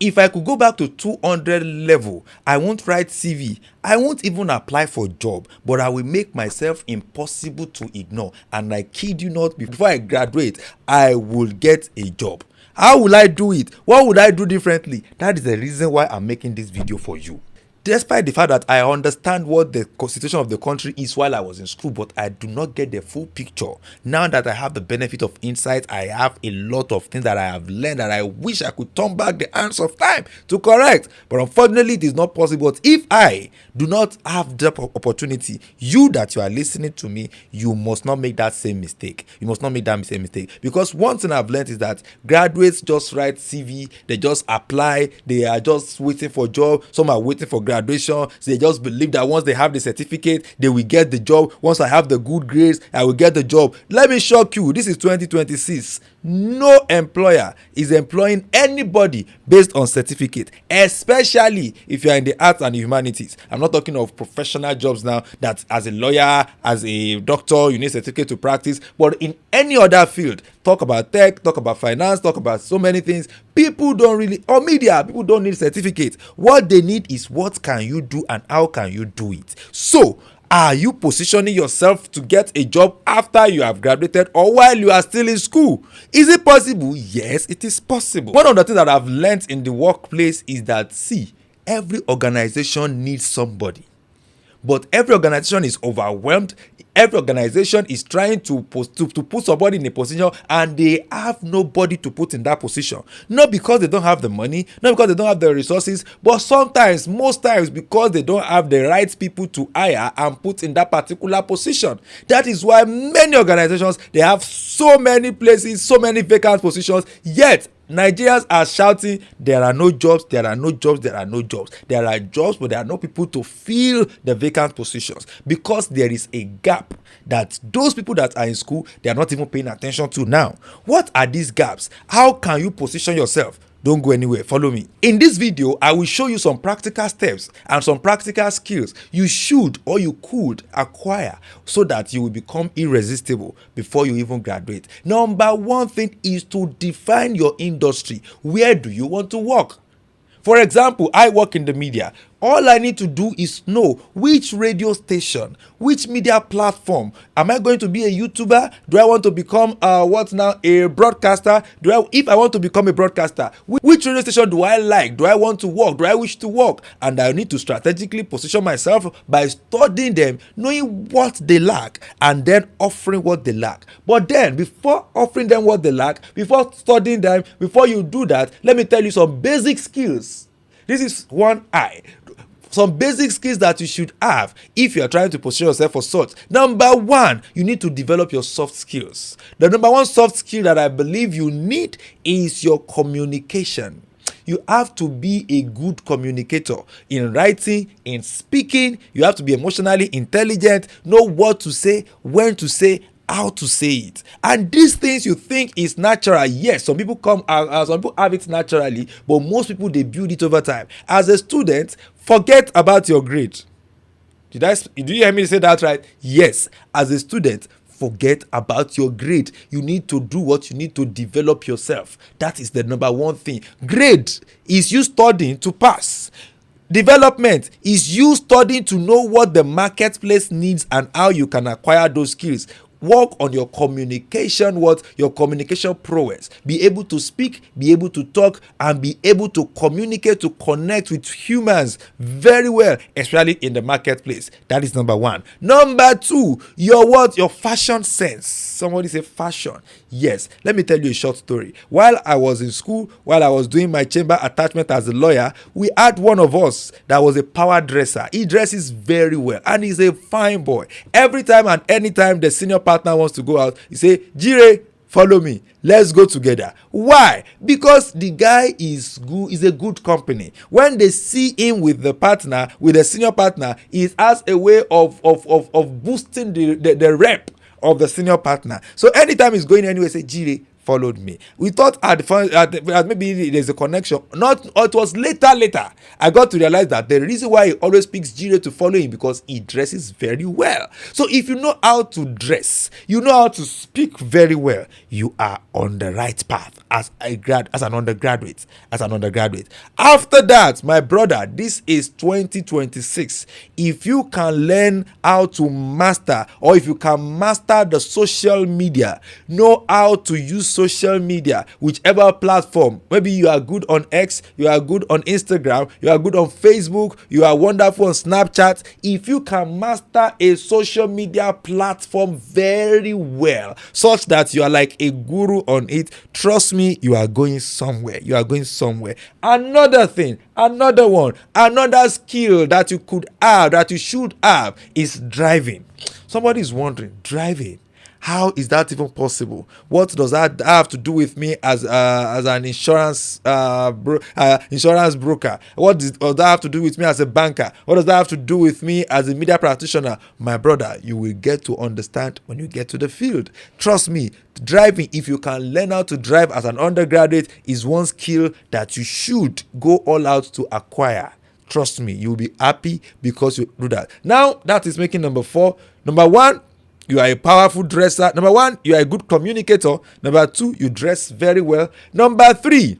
if I could go back to 200 level, I won't write CV. I won't even apply for job, but I will make myself impossible to ignore. And I kid you not, before I graduate, I will get a job. How will I do it? What would I do differently? That is the reason why I'm making this video for you. Despite the fact that I understand what the constitution of the country is while I was in school, but I do not get the full picture. Now that I have the benefit of insight, I have a lot of things that I have learned that I wish I could turn back the hands of time to correct. But unfortunately, it is not possible. But if I do not have the opportunity, you that you are listening to me, you must not make that same mistake. You must not make that same mistake. Because one thing I've learned is that graduates just write CV, they just apply, they are just waiting for job. Some are waiting for graduation. So they just believe that once they have the certificate, they will get the job. Once I have the good grades, I will get the job. Let me shock you. This is 2026. No employer is employing anybody based on certificate, especially if you are in the arts and the humanities. I'm not talking of professional jobs now, that as a lawyer, as a doctor, you need certificate to practice. But in any other field, talk about tech, talk about finance, talk about so many things, people don't really, or media, people don't need certificate. What they need is what can you do and how can you do it. So are you positioning yourself to get a job after you have graduated or while you are still in school? Is it possible? Yes, it is possible. One of the things that I've learned in the workplace is that, see, every organization needs somebody. But every organization is overwhelmed. Every organization is trying to put somebody in a position and they have nobody to put in that position. Not because they don't have the money, not because they don't have the resources, but sometimes, most times, because they don't have the right people to hire and put in that particular position. That is why many organizations, they have so many places, so many vacant positions, yet Nigerians are shouting, there are no jobs, there are no jobs, there are no jobs. There are jobs, but there are no people to fill the vacant positions because there is a gap that those people that are in school, they are not even paying attention to now. What are these gaps? How can you position yourself? Don't go anywhere. Follow me. In this video, I will show you some practical steps and some practical skills you should or you could acquire so that you will become irresistible before you even graduate. Number one thing is to define your industry. Where do you want to work? For example, I work in the media. All I need to do is know which radio station, which media platform. Am I going to be a YouTuber? Do I want to become a broadcaster? If I want to become a broadcaster, which radio station do I like? Do I want to work? Do I wish to work? And I need to strategically position myself by studying them, knowing what they lack, and then offering what they lack. But then, before offering them what they lack, before studying them, before you do that, let me tell you some basic skills. This is some basic skills that you should have if you are trying to position yourself for such. Number one, you need to develop your soft skills. The number one soft skill that I believe you need is your communication. You have to be a good communicator in writing, in speaking. You have to be emotionally intelligent, know what to say, when to say, how to say it. And these things you think is natural. Yes, some people some people have it naturally, but most people, they build it over time. As a student, forget about your grade. Do you hear me say that right? Yes, as a student, forget about your grade. You need to do what you need to develop yourself. That is the number one thing. Grade is you studying to pass. Development is you studying to know what the marketplace needs and how you can acquire those skills. Work on your communication, your communication prowess. Be able to speak, be able to talk, and be able to communicate, to connect with humans very well, especially in the marketplace. That is number one. Number two, your fashion sense. Somebody say fashion. Yes, let me tell you a short story. While I was in school, while I was doing my chamber attachment as a lawyer, we had one of us that was a power dresser. He dresses very well and he's a fine boy. Every time and anytime the senior partner wants to go out, he say, Jire, follow me, let's go together. Why? Because the guy is a good company. When they see him with the senior partner, it has a way of boosting the rep of the senior partner. So anytime he's going anywhere, say, Jire, followed me. We thought at maybe there's a connection. Not, it was later I got to realize that the reason why he always picks Jire to follow him because he dresses very well. So if you know how to dress, you know how to speak very well, you are on the right path as an undergraduate. After that, my brother, this is 2026. If you can learn how to master, or if you can master the social media, know how to use social media, whichever platform. Maybe you are good on X, you are good on Instagram, you are good on Facebook, you are wonderful on Snapchat. If you can master a social media platform very well, such that you are like a guru on it, trust me, you are going somewhere. Another thing, another skill that you could have, that you should have, is driving. Somebody is wondering, driving, how is that even possible? What does that have to do with me as an insurance broker? What does that have to do with me as a banker? What does that have to do with me as a media practitioner? My brother, you will get to understand when you get to the field. Trust me, driving, if you can learn how to drive as an undergraduate, is one skill that you should go all out to acquire. Trust me, you'll be happy because you do that. Now, that is making number 4. Number 1, you are a powerful dresser. Number 1, you are a good communicator. Number 2, you dress very well. Number 3,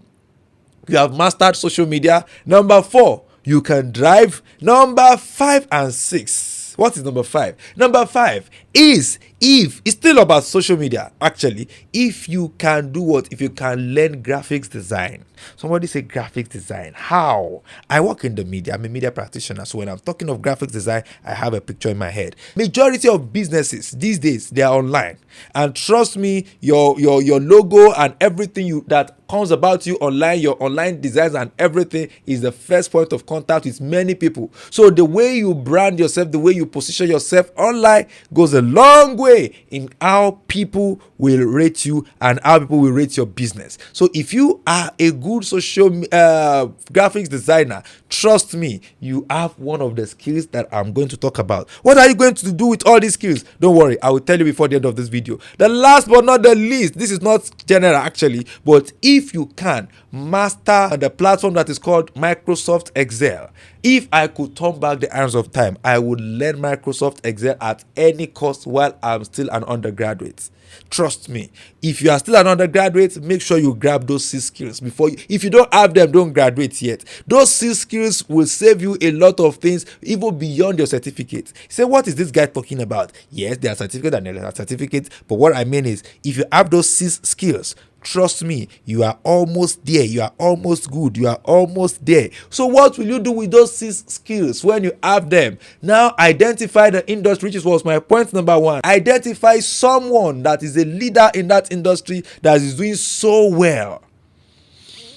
you have mastered social media. Number 4, you can drive. Number 5 and 6. What is number 5? Number 5 is, if it's still about social media, actually, if you can do what? If you can learn graphics design. Somebody say graphics design. How? I work in the media. I'm a media practitioner. So when I'm talking of graphics design, I have a picture in my head. Majority of businesses these days, they are online. And trust me, your logo and everything that comes about you online, your online designs and everything, is the first point of contact with many people. So the way you brand yourself, the way you position yourself online goes a long way in how people will rate you and how people will rate your business. So if you are a good social graphics designer, trust me, you have one of the skills that I'm going to talk about. What are you going to do with all these skills? Don't worry, I will tell you before the end of this video. The last but not the least, this is not general actually, but if you can master the platform that is called Microsoft Excel. If I could turn back the hands of time, I would learn Microsoft Excel at any cost while I'm still an undergraduate. Trust me, if you are still an undergraduate, make sure you grab those 6 skills before you, if you don't have them, don't graduate yet. Those 6 skills will save you a lot of things, even beyond your certificate. Say, what is this guy talking about? Yes, there are certificates and there are certificates, but what I mean is, if you have those 6 skills, trust me, you are almost there. You are almost good. You are almost there. So what will you do with those 6 skills when you have them? Now identify the industry, which was my point number 1. Identify someone that is a leader in that industry that is doing so well.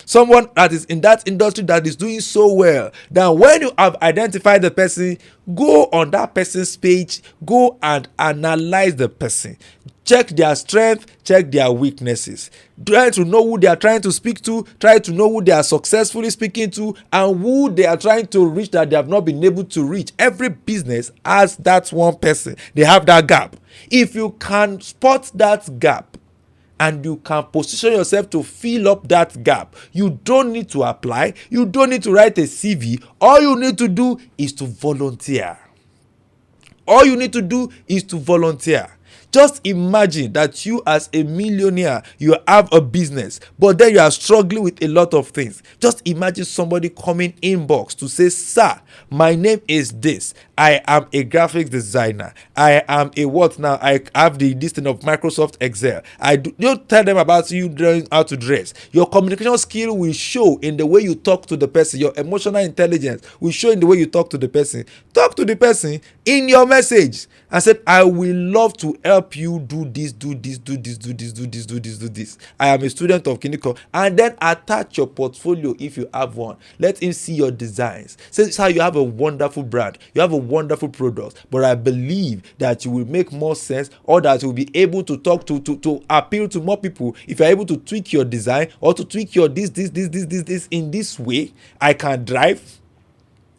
Someone that is in that industry that is doing so well. Now, when you have identified the person, go on that person's page, go and analyze the person. Check their strength, check their weaknesses. Try to know who they are trying to speak to, try to know who they are successfully speaking to, and who they are trying to reach that they have not been able to reach. Every business has that one person. They have that gap. If you can spot that gap, and you can position yourself to fill up that gap, you don't need to apply, you don't need to write a CV. All you need to do is to volunteer. Just imagine that you, as a millionaire, you have a business, but then you are struggling with a lot of things. Just imagine somebody coming inbox to say, sir, my name is this. I am a graphics designer. I am a what now? I have the listing of Microsoft Excel. You tell them about you learning how to dress. Your communication skill will show in the way you talk to the person. Your emotional intelligence will show in the way you talk to the person. Talk to the person in your message and said, I will love to help you do this. I am a student of Kiniko. And then attach your portfolio if you have one. Let him see your designs. Say how you have a wonderful brand. You have a wonderful product. But I believe that you will make more sense, or that you will be able to talk to appeal to more people if you're able to tweak your design, or to tweak your this in this way. I can drive,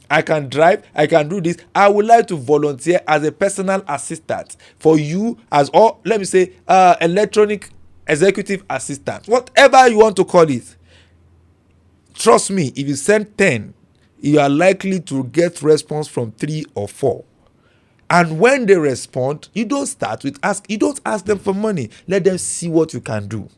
I can do this. I would like to volunteer as a personal assistant for you, as, or let me say, electronic executive assistant, whatever you want to call it. Trust me, if you send 10, you are likely to get response from 3 or 4. And when they respond, you don't ask them for money. Let them see what you can do.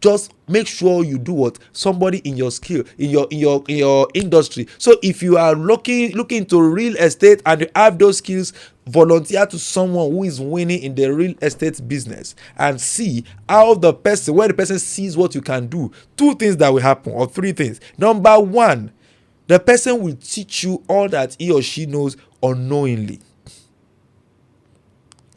Just make sure you do what somebody in your skill, in your industry. So if you are looking into real estate and you have those skills, volunteer to someone who is winning in the real estate business and see how when the person sees what you can do. 2 things that will happen, or 3 things. Number 1, the person will teach you all that he or she knows unknowingly.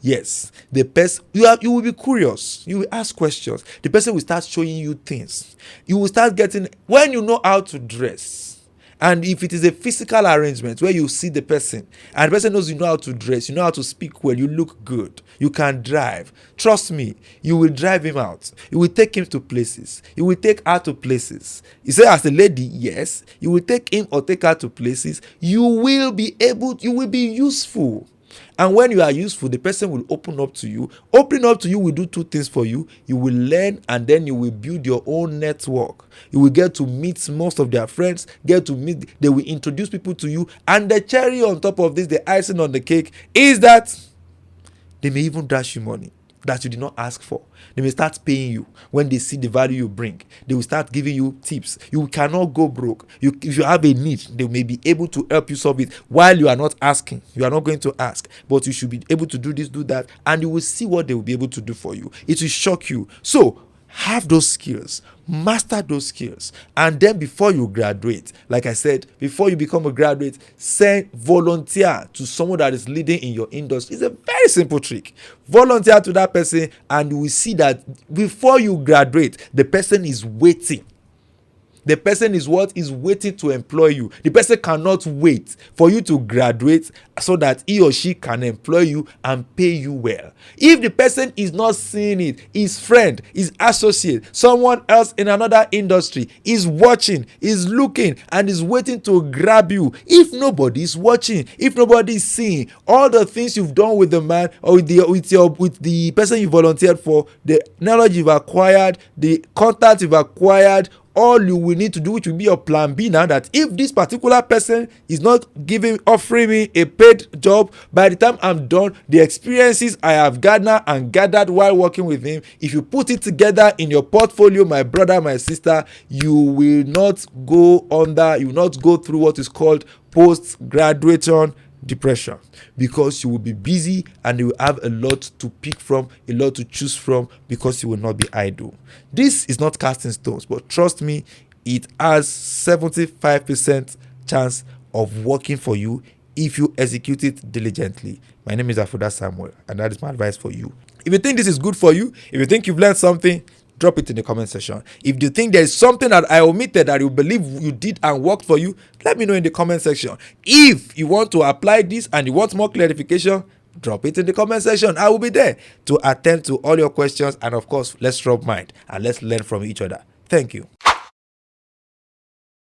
Yes, the person, you will be curious. You will ask questions. The person will start showing you things. You will start getting, when you know how to dress, and if it is a physical arrangement where you see the person and the person knows you know how to dress, you know how to speak well, you look good, you can drive, trust me, you will drive him out. You will take him to places. You will take her to places. You say, as a lady, yes, you will take him or take her to places. You will be useful. And when you are useful, the person will open up to you. Opening up to you will do 2 things for you. You will learn, and then you will build your own network. You will get to meet most of their friends, they will introduce people to you. And the cherry on top of this, the icing on the cake, is that they may even dash you money that you did not ask for. They may start paying you when they see the value you bring. They will start giving you tips. You cannot go broke. If you have a need, they may be able to help you solve it while you are not asking. You are not going to ask, but you should be able to do this, do that, and you will see what they will be able to do for you. It will shock you. So have those skills, master those skills, and then before you graduate, like I said, before you become a graduate, volunteer to someone that is leading in your industry. It's a very simple trick. Volunteer to that person, and you will see that before you graduate, the person is waiting. The person is waiting to employ you. The person cannot wait for you to graduate so that he or she can employ you and pay you well. If the person is not seeing it, his friend, his associate, someone else in another industry is watching, is looking, and is waiting to grab you. If nobody is watching, if nobody is seeing all the things you've done with the man or with the person you volunteered for, the knowledge you've acquired, the contact you've acquired, all you will need to do, which will be your plan B now, that if this particular person is not offering me a paid job, by the time I'm done, the experiences I have gathered while working with him, if you put it together in your portfolio, my brother, my sister, you will not go through what is called post-graduation depression, because you will be busy and you will have a lot to pick from, a lot to choose from, because you will not be idle. This is not casting stones, but trust me, it has 75% chance of working for you if you execute it diligently. My name is Afuda Samuel, and that is my advice for you. If you think this is good for you, if you think you've learned something, drop it in the comment section. If you think there is something that I omitted that you believe you did and worked for you, let me know in the comment section. If you want to apply this and you want more clarification, drop it in the comment section. I will be there to attend to all your questions, and of course, let's rub mind and let's learn from each other. Thank you.